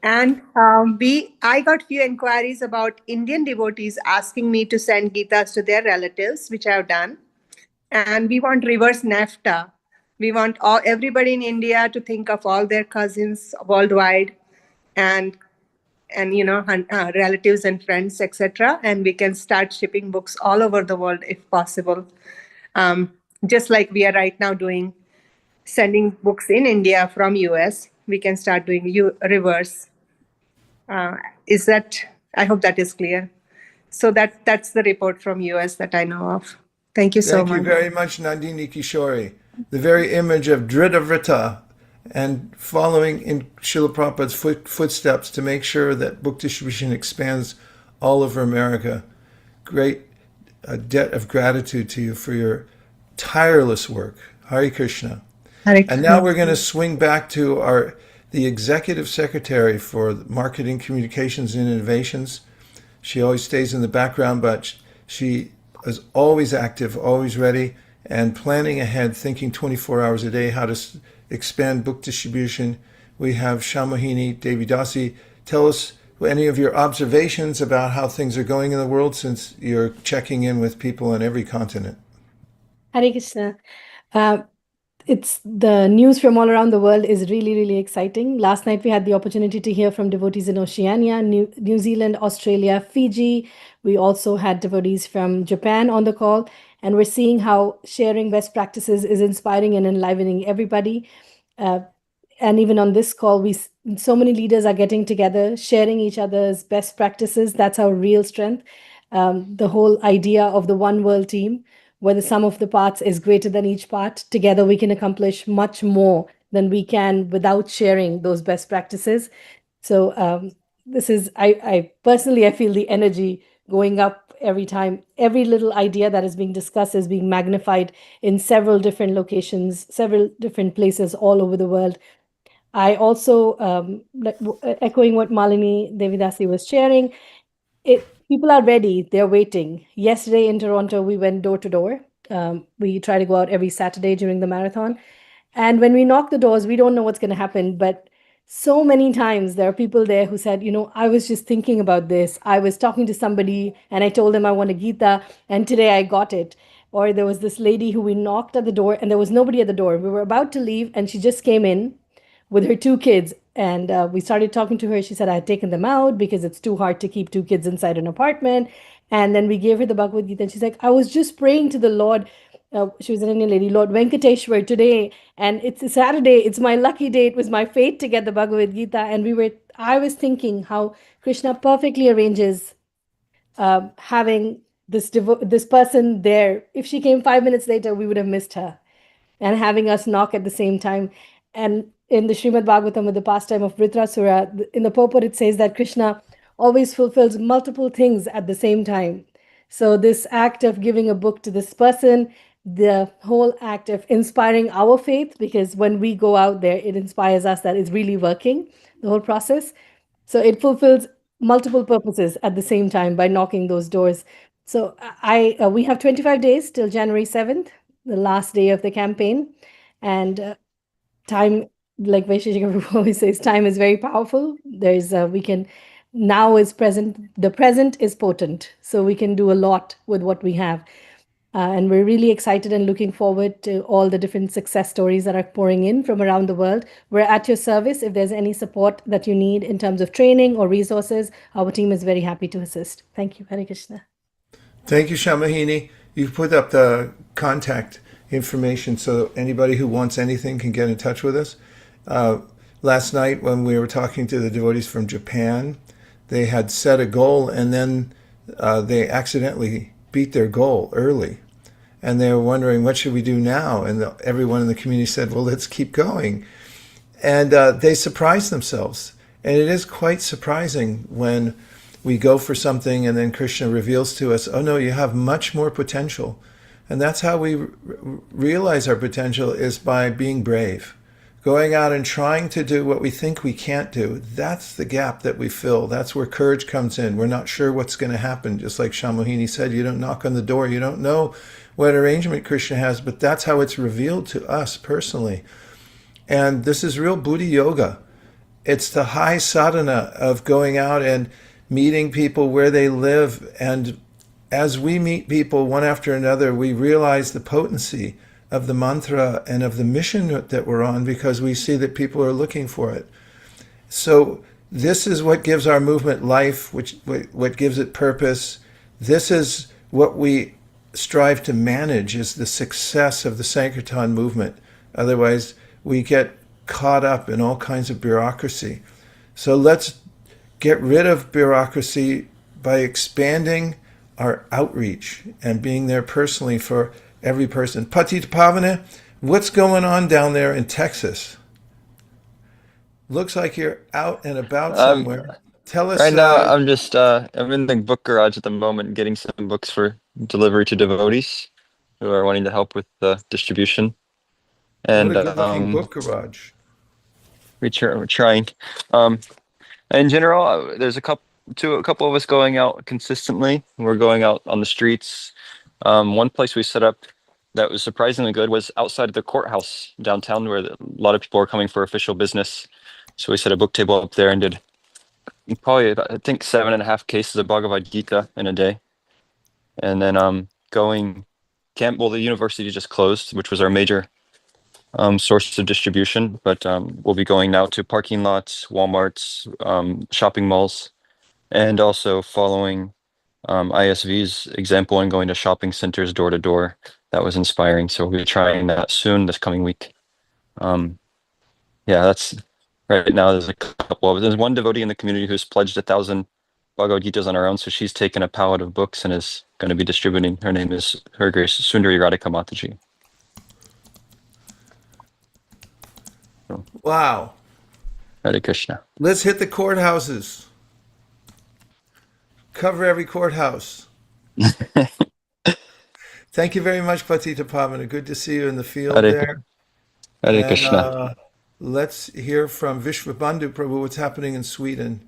And I got few inquiries about Indian devotees asking me to send Gitas to their relatives, which I have done. And we want reverse NAFTA. We want everybody in India to think of all their cousins worldwide and relatives and friends, etc. And we can start shipping books all over the world if possible. Just like we are right now sending books in India from US, we can start doing reverse. I hope that is clear. So that's the report from US that I know of. Thank you so much. Thank you very much, Nandini Kishori. The very image of Dhridavrita and following in Srila Prabhupada's footsteps to make sure that book distribution expands all over America. Great debt of gratitude to you for your tireless work. Hare Krishna. Hare Krishna. And now we're going to swing back to the Executive Secretary for Marketing, Communications, and Innovations. She always stays in the background, but she is always active, always ready, and planning ahead, thinking 24 hours a day how to expand book distribution. We have Shamahini Devi Dasi. Tell us any of your observations about how things are going in the world, since you're checking in with people on every continent. Hare Krishna. It's the news from all around the world is really, really exciting. Last night we had the opportunity to hear from devotees in Oceania, New Zealand, Australia, Fiji. We also had devotees from Japan on the call, and we're seeing how sharing best practices is inspiring and enlivening everybody. And even on this call, so many leaders are getting together, sharing each other's best practices. That's our real strength. The whole idea of the one world team, where the sum of the parts is greater than each part. Together we can accomplish much more than we can without sharing those best practices. So I personally, I feel the energy going up every time. Every little idea that is being discussed is being magnified in several different locations, several different places all over the world. I also, echoing what Malini Devidasi was sharing, people are ready, they're waiting. Yesterday in Toronto, we went door to door. We try to go out every Saturday during the marathon. And when we knock the doors, we don't know what's going to happen. But so many times there are people there who said, I was just thinking about this. I was talking to somebody and I told them I want a Gita, and today I got it. Or there was this lady who we knocked at the door and there was nobody at the door. We were about to leave and she just came in with her 2 kids. And we started talking to her. She said, I had taken them out because it's too hard to keep 2 kids inside an apartment. And then we gave her the Bhagavad-gītā. And she's like, I was just praying to the Lord. She was an Indian lady, Lord Venkateshwar today. And it's a Saturday. It's my lucky day. It was my fate to get the Bhagavad-gītā. And I was thinking how Krishna perfectly arranges having this person there. If she came 5 minutes later, we would have missed her. And having us knock at the same time. And in the Śrīmad-Bhāgavatam, with the pastime of Vritrasura, in the purport, it says that Krishna always fulfills multiple things at the same time. So this act of giving a book to this person, the whole act of inspiring our faith, because when we go out there, it inspires us that it's really working, the whole process. So it fulfills multiple purposes at the same time by knocking those doors. So we have 25 days till January 7th, the last day of the campaign. And time, like Vaisesika always says, time is very powerful. Now is present. The present is potent. So we can do a lot with what we have. And we're really excited and looking forward to all the different success stories that are pouring in from around the world. We're at your service. If there's any support that you need in terms of training or resources, our team is very happy to assist. Thank you. Hare Krishna. Thank you, Shamahini. You've put up the contact information so anybody who wants anything can get in touch with us. Last night when we were talking to the devotees from Japan, they had set a goal and then they accidentally beat their goal early. And they were wondering, what should we do now? And everyone in the community said, well, let's keep going. And they surprised themselves. And it is quite surprising when we go for something and then Krishna reveals to us, oh no, you have much more potential. And that's how we realize our potential, is by being brave. Going out and trying to do what we think we can't do. That's the gap that we fill. That's where courage comes in. We're not sure what's going to happen. Just like Shamahini said, you don't knock on the door. You don't know what arrangement Krishna has, but that's how it's revealed to us personally. And this is real Buddha yoga. It's the high sadhana of going out and meeting people where they live. And as we meet people one after another, we realize the potency of the mantra and of the mission that we're on, because we see that people are looking for it. So this is what gives our movement life, what gives it purpose. This is what we strive to manage, is the success of the Sankirtan movement. Otherwise, we get caught up in all kinds of bureaucracy. So let's get rid of bureaucracy by expanding our outreach and being there personally for every person. Patit Pavane, what's going on down there in Texas? Looks like you're out and about somewhere. Tell us. Right now, I'm just I'm in the book garage at the moment, getting some books for delivery to devotees who are wanting to help with the distribution. And what a good-looking book garage. We're trying. In general, there's a couple of us going out consistently. We're going out on the streets. One place we set up that was surprisingly good was outside of the courthouse downtown, where a lot of people are coming for official business. So we set a book table up there and did probably, I think, 7.5 cases of Bhagavad-gītā in a day. And then the university just closed, which was our major source of distribution. But we'll be going now to parking lots, Walmarts, shopping malls, and also following ISV's example and going to shopping centers door to door. That was inspiring. So we'll be trying that soon this coming week. That's right now. There's one devotee in the community who's pledged 1,000 Bhagavad-gītās on her own. So she's taken a pallet of books and is going to be distributing. Her name is Her Grace Sundari Radhika Mataji. Wow. Hare Krishna. Let's hit the courthouses. Cover every courthouse. Thank you very much, Patita Pavana. Good to see you in the field there. Hare Krishna. Let's hear from Vishwabandhu Prabhu, what's happening in Sweden.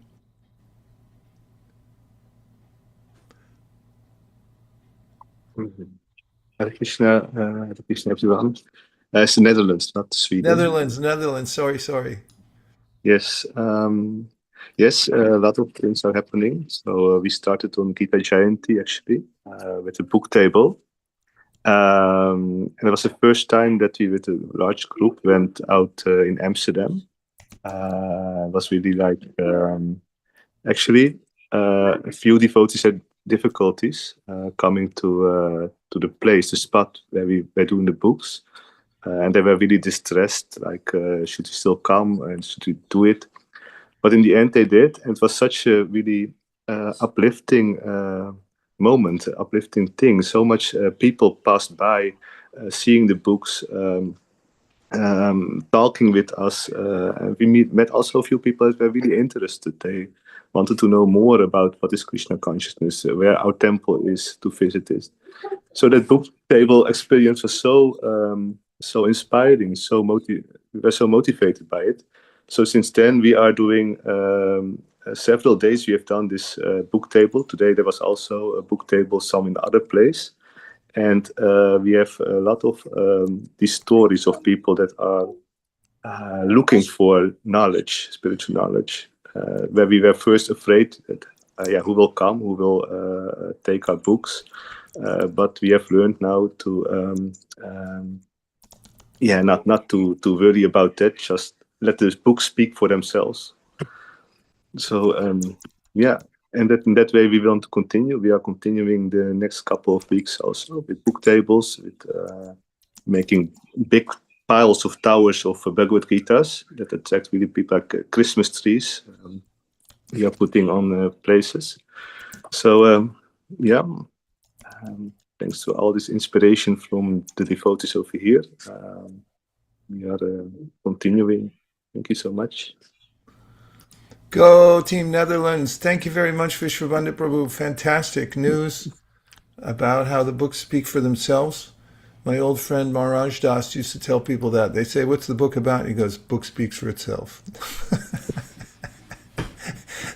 Hare Krishna, everyone. It's the Netherlands, not Sweden. Netherlands. Sorry. Yes, yes. A lot of things are happening. So we started on Gita Jayanti actually with a book table, and it was the first time that we, with a large group, went out in Amsterdam. It was really like actually a few devotees had difficulties coming to the place, the spot where we were doing the books, and they were really distressed, like should we still come and should we do it? But in the end they did, and it was such a really uplifting moment, uplifting thing. So much people passed by, seeing the books, talking with us. We met also a few people that were really interested. They wanted to know more about what is Krishna consciousness, where our temple is, to visit it. So that book table experience was so inspiring, we were so motivated by it. So since then we are doing several days. We have done this book table. Today there was also a book table some in other place, and we have a lot of these stories of people that are looking for knowledge, spiritual knowledge, where we were first afraid that who will come, who will take our books, but we have learned now to not to worry about that, just let the books speak for themselves. So and that in that way we want to continue. We are continuing the next couple of weeks also with book tables, with making big piles of towers of Bhagavad-gītas that attract really people, like Christmas trees. We are putting on places. So thanks to all this inspiration from the devotees over here, we are continuing. Thank you so much. Go Team Netherlands. Thank you very much, Vishwabandhu Prabhu. Fantastic news about how the books speak for themselves. My old friend Maharaj Das used to tell people that. They say, what's the book about? He goes, book speaks for itself.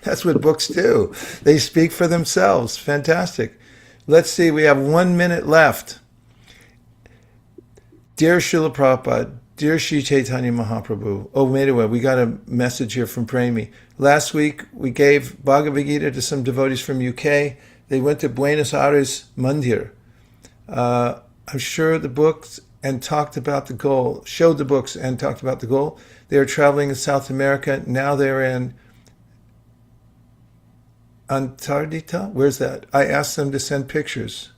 That's what books do. They speak for themselves. Fantastic. Let's see, we have 1 minute left. Dear Srila Prabhupada, dear Sri Chaitanya Mahāprabhu. Oh, Medaway, we got a message here from Premi. Last week, we gave Bhagavad-gītā to some devotees from UK. They went to Buenos Aires Mandir. I'm sure the books and talked about the goal, showed the books and talked about the goal. They are traveling in South America. Now they're in Antarctica? Where's that? I asked them to send pictures.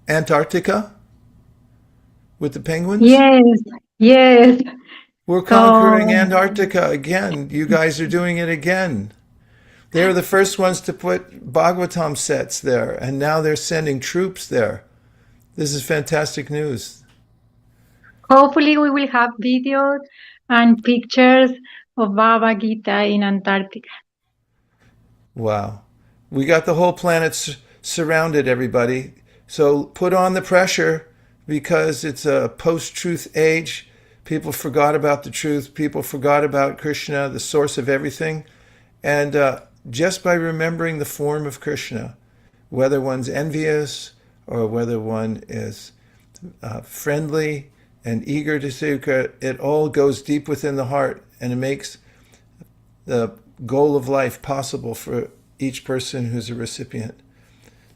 Antarctica? With the penguins? Yes. We're conquering Antarctica again. You guys are doing it again. They're the first ones to put Bhagavatam sets there, and now they're sending troops there. This is fantastic news. Hopefully we will have videos and pictures of Bhagavad-gītā in Antarctica. Wow. We got the whole planet surrounded, everybody. So put on the pressure, because it's a post-truth age. People forgot about the truth. People forgot about Krishna, the source of everything. And just by remembering the form of Krishna, whether one's envious or whether one is friendly and eager to sukha, it all goes deep within the heart, and it makes the goal of life possible for each person who's a recipient.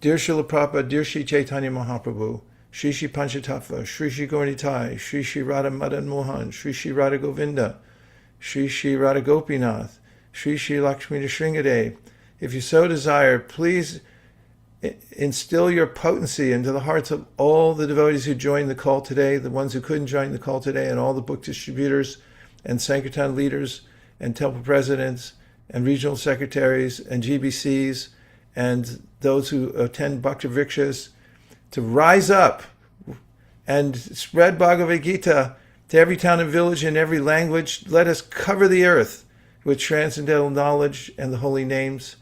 Dear Srila Prabhupada, dear Sri Chaitanya Mahāprabhu, Shri Shri Panchatattva, Shri Shri Gauranitai, Shri Shri Radha Madan Mohan, Shri Shri Radha Govinda, Shri Shri Radha Gopinath, Shri Shri Lakshmi Nrsimhadev. If you so desire, please instill your potency into the hearts of all the devotees who joined the call today, the ones who couldn't join the call today, and all the book distributors and Sankirtan leaders and temple presidents and regional secretaries and GBCs and those who attend Bhakti Vrikshas, to rise up and spread Bhagavad-gītā to every town and village in every language. Let us cover the earth with transcendental knowledge and the holy names.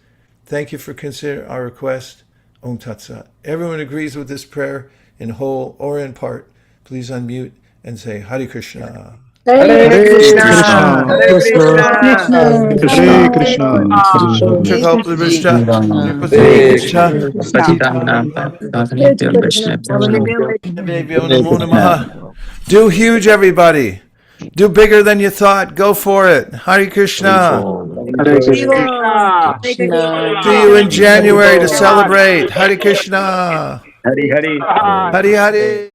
Thank you for considering our request. Om Tat Sat. Everyone agrees with this prayer in whole or in part. Please unmute and say Hare Kṛṣṇa. Hare Krishna. Hare Krishna. Hare Krishna. Kalpavruksha, Do huge, everybody. Do bigger than you thought. Go for it. Hare Kṛṣṇa. Hare Krishna. See you in January to celebrate. Hare Kṛṣṇa. Hari Hari. Hare Hare.